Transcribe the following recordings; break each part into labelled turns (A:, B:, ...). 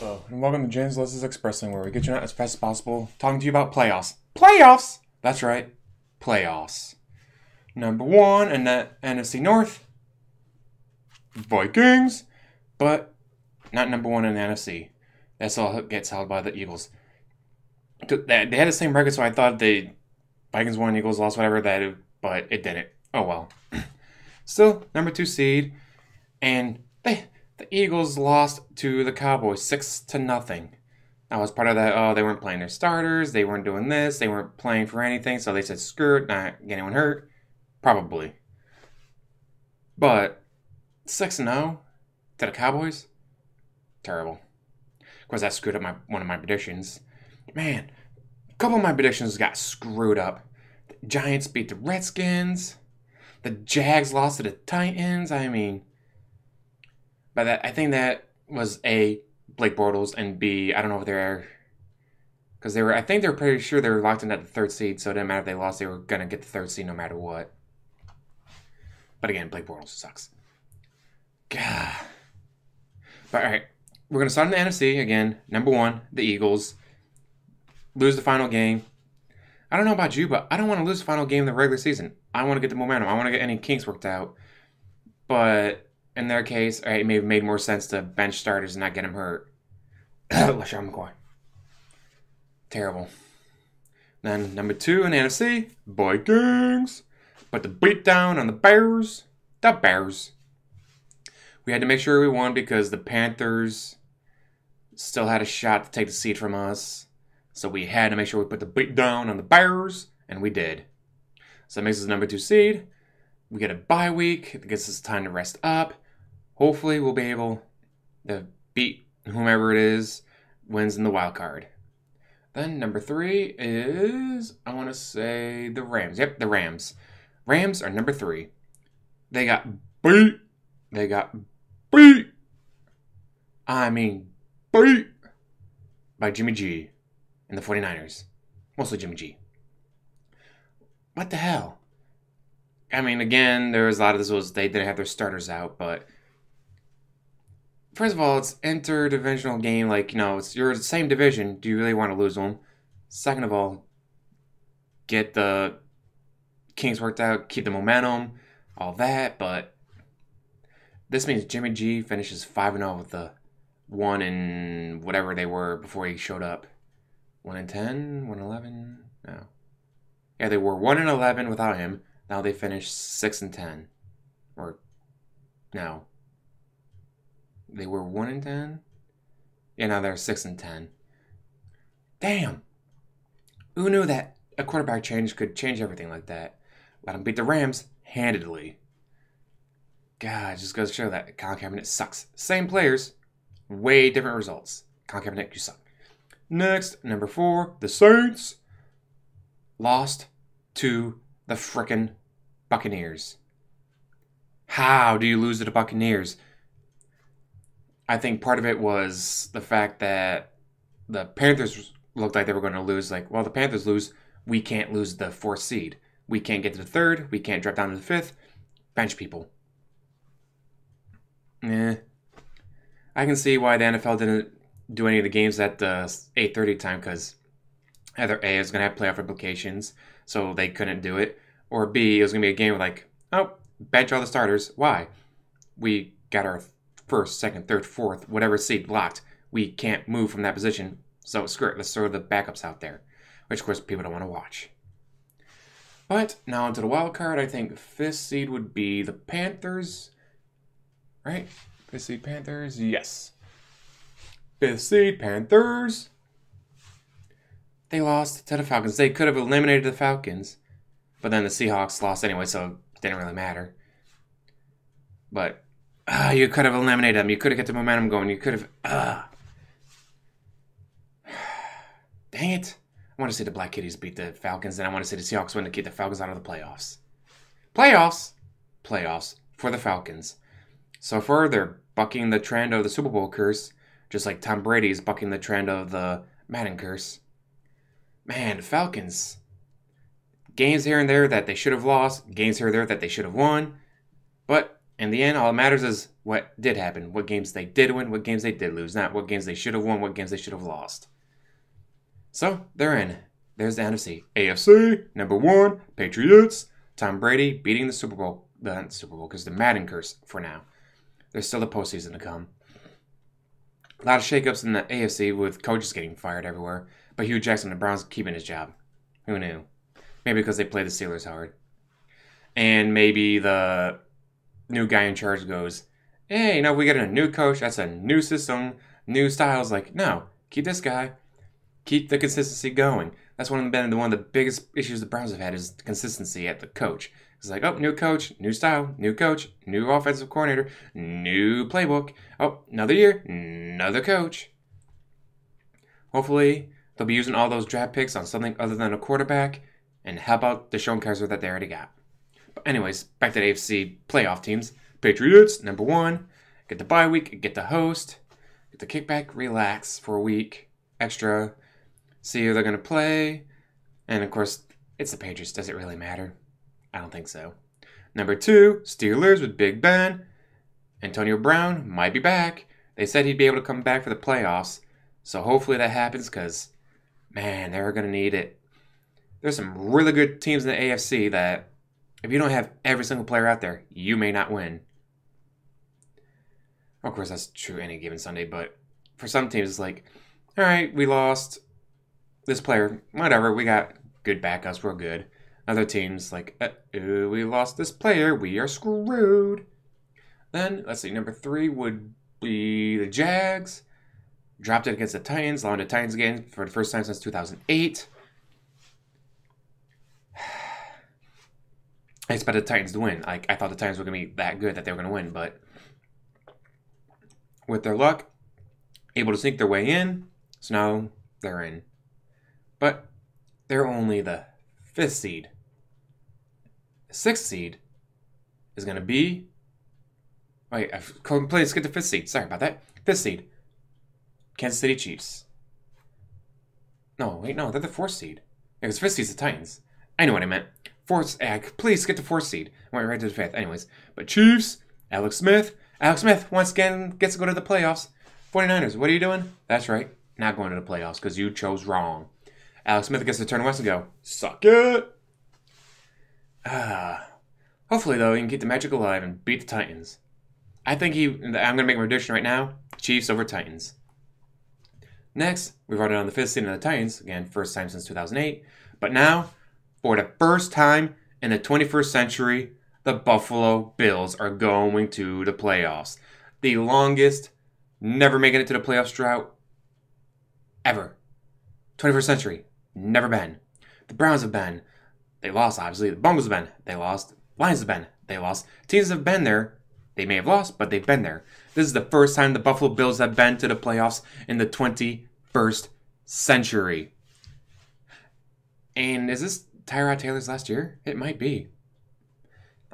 A: Hello, and welcome to James Leslie's Expressing, where we get you out as fast as possible, talking to you about playoffs. Playoffs! That's right, playoffs. Number one in the NFC North, Vikings, but not number one in the NFC. That's all gets held by the Eagles. They had the same record, so I thought the Vikings won, Eagles lost, whatever that, but it didn't. Oh well. Still, number two seed, and the Eagles lost to the Cowboys 6-0. That was part of that. Oh, they weren't playing their starters. They weren't doing this. They weren't playing for anything. So they said, screw it, not get anyone hurt. Probably. But 6-0 to the Cowboys? Terrible. Of course, that screwed up one of my predictions. Man, a couple of my predictions got screwed up. The Giants beat the Redskins. The Jags lost to the Titans. I mean, but I think that was A, Blake Bortles, and B, I don't know if they're, because I think they were pretty sure they were locked in at the third seed, so it didn't matter if they lost, they were going to get the third seed no matter what. But again, Blake Bortles sucks. God. But alright, we're going to start in the NFC again. Number one, the Eagles. Lose the final game. I don't know about you, but I don't want to lose the final game in the regular season. I want to get the momentum. I want to get any kinks worked out. But in their case, it may have made more sense to bench starters and not get them hurt. LaShawn McCoy. Terrible. Then number two in the NFC, Vikings. But the beatdown on the Bears. The Bears. We had to make sure we won because the Panthers still had a shot to take the seed from us. So we had to make sure we put the beatdown on the Bears, and we did. So that makes us number two seed. We get a bye week. It gives us time to rest up. Hopefully, we'll be able to beat whomever it is wins in the wild card. Then number three is, I want to say, the Rams. Yep, the Rams. Rams are number three. They got beat. They got beat. I mean, beat by Jimmy G and the 49ers. Mostly Jimmy G. What the hell? I mean, again, there was a lot of this was they didn't have their starters out, but first of all, it's interdivisional game. Like, you're the same division. Do you really want to lose them? Second of all, get the kinks worked out, keep the momentum, all that. But this means Jimmy G finishes 5-0 with the 1 in whatever they were before he showed up. 1-10, 1-11. No. Yeah, they were 1-11 without him. Now they finished 6-10. Or no. They were 1-10? Yeah, now they're 6-10. Damn! Who knew that a quarterback change could change everything like that? Let them beat the Rams handedly. God, just goes to show that Colin Kaepernick sucks. Same players, way different results. Colin Kaepernick, you suck. Next, number four, the Saints lost to the frickin' Buccaneers. How do you lose to the Buccaneers? I think part of it was the fact that the Panthers looked like they were going to lose. Like, well, the Panthers lose, we can't lose the fourth seed. We can't get to the third. We can't drop down to the fifth. Bench people. I can see why the NFL didn't do any of the games at the 8:30 time, because either A, it was going to have playoff implications, so they couldn't do it, or B, it was going to be a game with like, oh, bench all the starters. Why? We got our first, second, third, fourth, whatever seed blocked. We can't move from that position, so screw it. Let's throw the backups out there, which of course people don't want to watch. But now onto the wild card. I think fifth seed would be the Panthers, right? Fifth seed Panthers, yes. Fifth seed Panthers. They lost to the Falcons. They could have eliminated the Falcons, but then the Seahawks lost anyway, so it didn't really matter. But you could have eliminated them. You could have kept the momentum going. You could have. Dang it. I want to see the Black Kitties beat the Falcons, and I want to see the Seahawks win to keep the Falcons out of the playoffs. Playoffs for the Falcons. So far, they're bucking the trend of the Super Bowl curse, just like Tom Brady's bucking the trend of the Madden curse. Man, the Falcons. Games here and there that they should have lost. Games here and there that they should have won. But in the end, all that matters is what did happen, what games they did win, what games they did lose, not what games they should have won, what games they should have lost. So, they're in. There's the NFC. AFC, number 1, Patriots. Tom Brady beating the Super Bowl. Not Super Bowl, because the Madden curse for now. There's still the postseason to come. A lot of shakeups in the AFC with coaches getting fired everywhere. But Hugh Jackson and the Browns keeping his job. Who knew? Maybe because they play the Steelers hard. And maybe the new guy in charge goes, hey, we get a new coach. That's a new system, new styles. Like, no, keep this guy. Keep the consistency going. That's one of the biggest issues the Browns have had is consistency at the coach. It's like, oh, new coach, new style, new coach, new offensive coordinator, new playbook. Oh, another year, another coach. Hopefully, they'll be using all those draft picks on something other than a quarterback and help out the Deshaun Kaiser that they already got. But anyways, back to the AFC playoff teams. Patriots, number 1. Get the bye week, get the host, get the kickback, relax for a week extra. See who they're going to play. And, of course, it's the Patriots. Does it really matter? I don't think so. Number 2, Steelers with Big Ben. Antonio Brown might be back. They said he'd be able to come back for the playoffs. So hopefully that happens because, man, they're going to need it. There's some really good teams in the AFC that if you don't have every single player out there, you may not win. Of course, that's true any given Sunday. But for some teams, it's like, all right, we lost this player, whatever, we got good backups, we're good. Other teams, like, we lost this player, we are screwed. Then, let's see, number 3 would be the Jags. Dropped it against the Titans, lost the Titans again for the first time since 2008. I expected the Titans to win. I thought the Titans were going to be that good that they were going to win, but with their luck, able to sneak their way in, so now they're in. But they're only the 5th seed. The 6th seed is going to be... Wait, I've completely skipped the 5th seed. Sorry about that. 5th seed. Kansas City Chiefs. No, wait, no, they're the 4th seed. Yeah, because 5th seed's the Titans. I know what I meant. 4th, please get the 4th seed. I went right to the 5th. Anyways, but Chiefs, Alex Smith. Alex Smith once again gets to go to the playoffs. 49ers, what are you doing? That's right, not going to the playoffs because you chose wrong. Alex Smith gets to turn west and go, suck it. Hopefully, though, he can keep the magic alive and beat the Titans. I'm going to make my prediction right now. Chiefs over Titans. Next, we've already on the 5th seed of the Titans. Again, first time since 2008. But now, for the first time in the 21st century, the Buffalo Bills are going to the playoffs. The longest, never making it to the playoffs drought ever. 21st century. Never been. The Browns have been. They lost, obviously. The Bengals have been. They lost. Lions have been. They lost. Teams have been there. They may have lost, but they've been there. This is the first time the Buffalo Bills have been to the playoffs in the 21st century. And is this Tyrod Taylor's last year? It might be.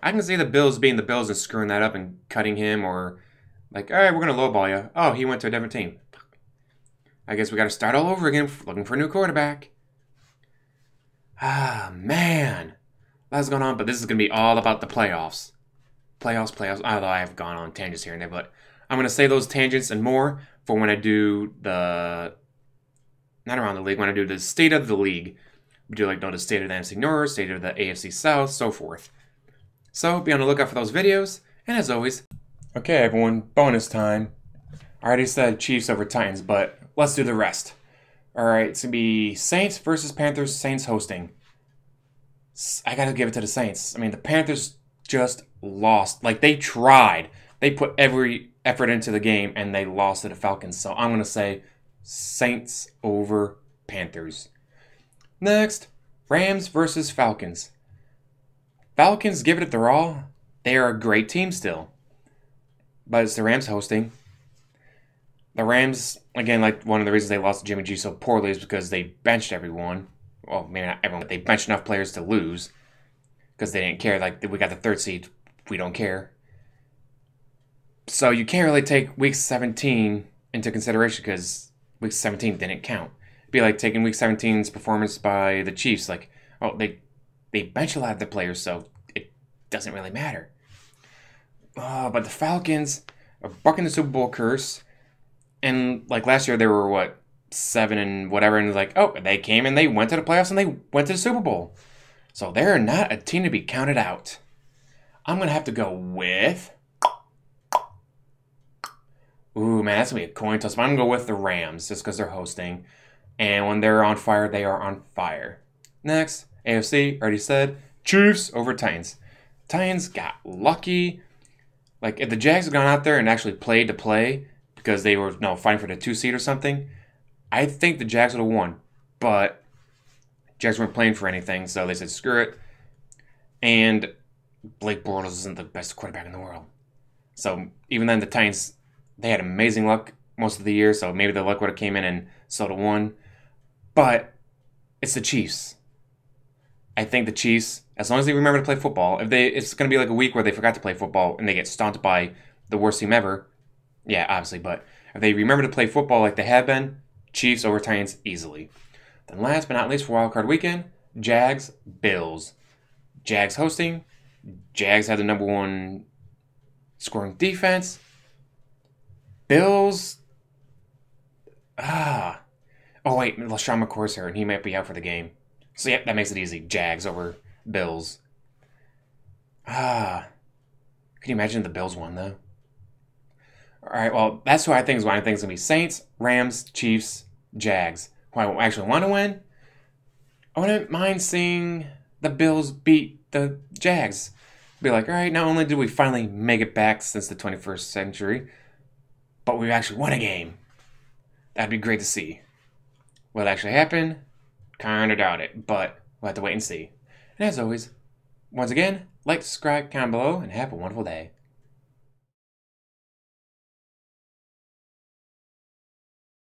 A: I can see the Bills being the Bills and screwing that up and cutting him or like, all right, we're going to lowball you. Oh, he went to a different team. I guess we got to start all over again looking for a new quarterback. Ah, man. That's going on, but this is going to be all about the playoffs. Playoffs. Although I have gone on tangents here and there, but I'm going to say those tangents and more for when I do the... Not around the league, when I do the state of the league. We do the state of the NFC North, state of the AFC South, so forth. So be on the lookout for those videos, and as always... Okay, everyone, bonus time. I already said Chiefs over Titans, but let's do the rest. Alright, it's going to be Saints versus Panthers, Saints hosting. I got to give it to the Saints. I mean, the Panthers just lost. They tried. They put every effort into the game, and they lost to the Falcons. So I'm going to say Saints over Panthers. Next, Rams versus Falcons. Falcons give it their all. They are a great team still. But it's the Rams hosting. The Rams, again, one of the reasons they lost to Jimmy G so poorly is because they benched everyone. Well, maybe not everyone, but they benched enough players to lose. Because they didn't care. We got the 3rd seed. We don't care. So you can't really take Week 17 into consideration because Week 17 didn't count. It'd be like taking Week 17's performance by the Chiefs. They bench a lot of their players, so it doesn't really matter. Oh, but the Falcons, are bucking the Super Bowl curse. And like last year, they were what, 7 and whatever, and like, oh, they came and they went to the playoffs and they went to the Super Bowl. So they're not a team to be counted out. I'm gonna have to go with. Ooh, man, that's gonna be a coin toss. But I'm gonna go with the Rams just because they're hosting, and when they're on fire, they are on fire. Next, AFC, already said, Chiefs over Titans. Titans got lucky. Like if the Jags had gone out there and actually played to play because they were fighting for the 2 seed or something, I think the Jags would have won. But Jags weren't playing for anything, so they said screw it. And Blake Bortles isn't the best quarterback in the world. So even then, the Titans, they had amazing luck most of the year, so maybe the luck would have came in and sort of won. But it's the Chiefs. I think the Chiefs, as long as they remember to play football, it's going to be like a week where they forgot to play football and they get stomped by the worst team ever. Yeah, obviously, but if they remember to play football like they have been, Chiefs over Titans easily. Then last but not least for wildcard weekend, Jags, Bills. Jags hosting. Jags have the number 1 scoring defense. Bills. Oh wait, LaShawn McCoy's hurt and he might be out for the game. So yeah, that makes it easy. Jags over Bills. Can you imagine if the Bills won though? Alright, well, that's who I think is winning. I think it's going to be Saints, Rams, Chiefs, Jags. Who I actually want to win? I wouldn't mind seeing the Bills beat the Jags. Be like, alright, not only did we finally make it back since the 21st century, but we actually won a game. That'd be great to see. Will it actually happen? Kinda doubt it, but we'll have to wait and see. And as always, once again, like, subscribe, comment below, and have a wonderful day.